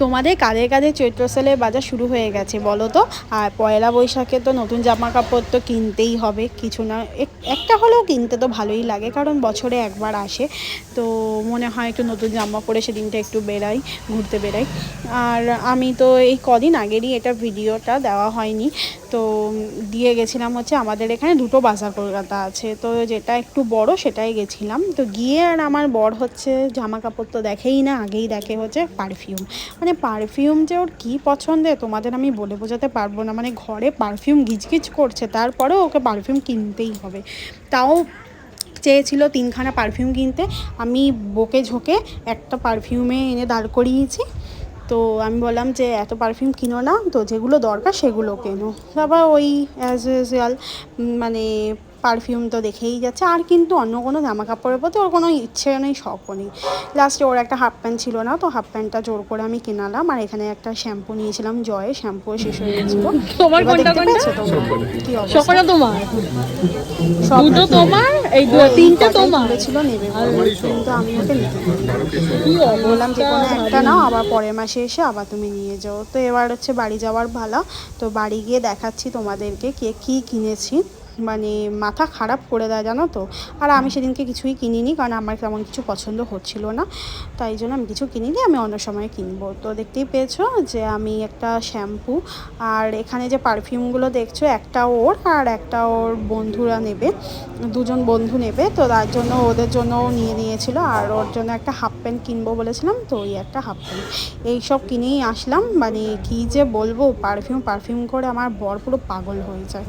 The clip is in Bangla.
তোমাদের কাদের কাদের চৈত্র সেলের বাজার শুরু হয়ে গেছে বলো তো? আর পয়লা বৈশাখে তো নতুন জামা কাপড় তো কিনতেই হবে, কিছু না একটা হলেও কিনতে তো ভালোই লাগে, কারণ বছরে একবার আসে। তো মনে হয় একটু নতুন জামা পরে সেদিনটা একটু বেরাই, ঘুরতে বেরাই। আর আমি তো এই কদিন আগেরই এটা ভিডিওটা দেওয়া হয়নি, তো দিয়ে গেছিলাম হচ্ছে আমাদের এখানে দুটো বাজার কলকাতা আছে, তো যেটা একটু বড় সেটাই গেছিলাম। তো গিয়ে আর আমার বর হচ্ছে জামা কাপড় তো দেখেই না, আগেই দেখে হচ্ছে পারফিউম। মানে পারফিউম যে ওর কী পছন্দের তোমাদের আমি বলে বোঝাতে পারবো না। মানে ঘরে পারফিউম গিজগিজ করছে, তারপরেও ওকে পারফিউম কিনতেই হবে। তাও চেয়েছিল 3খানা পারফিউম কিনতে, আমি বকে ঝোঁকে একটা পারফিউমে এনে দাঁড় করিয়েছি। তো আমি বললাম যে এত পারফিউম কিনো না, তো যেগুলো দরকার সেগুলো কেনো। তারপর ওই অ্যাজ ইউজুয়াল মানে পারফিউম তো দেখেই যাচ্ছে, আর কিন্তু অন্য কোনো জামা কাপড়ের প্রতি ওর কোনো ইচ্ছে নেই, শখও নেই। লাস্টে ওর একটা হাফ প্যান্ট ছিল না, তো হাফ প্যান্টটা জোর করে আমি কিনালাম। আর এখানে একটা শ্যাম্পু নিয়েছিলাম, জয়ে শ্যাম্পু শেষ হয়ে গেছিলো। তোমার এবার কোনটা দেখতে কোনটা? পেয়েছো তোমরা কি অবস্থা? সবকটা তোমার? সব দুটো তোমার, এই তিনটে তোমার? ছিল নেবে বলে, কিন্তু আমি ওকে নিতে কি বললাম যে অবস্থা কোনো একটা ভারী। নাও, আবার পরের মাসে এসে আবার তুমি নিয়ে যাও। তো এবার হচ্ছে বাড়ি যাওয়ার পালা। তো বাড়ি গিয়ে দেখাচ্ছি তোমাদেরকে কী কিনেছি। মানে মাথা খারাপ করে দেয় জানো তো। আর আমি সেদিনকে কিছুই কিনিনি, কারণ আমার তেমন কিছু পছন্দ হচ্ছিল না, তাই জন্য আমি কিছু কিনিনি। আমি অন্য সময় কিনবো। তো দেখতেই পেয়েছো যে আমি একটা শ্যাম্পু, আর এখানে যে পারফিউমগুলো দেখছো, একটা ওর আর একটা ওর বন্ধুরা নেবে, দুজন বন্ধু নেবে। তো তার জন্য ওদের জন্যও নিয়ে নিয়েছিল, আর ওর জন্য একটা হাফ প্যান্ট কিনবো বলেছিলাম, তো ওই একটা হাফ প্যান্ট এইসব কিনেই আসলাম। মানে কী যে বলবো, পারফিউম করে আমার বর পুরো পাগল হয়ে যায়।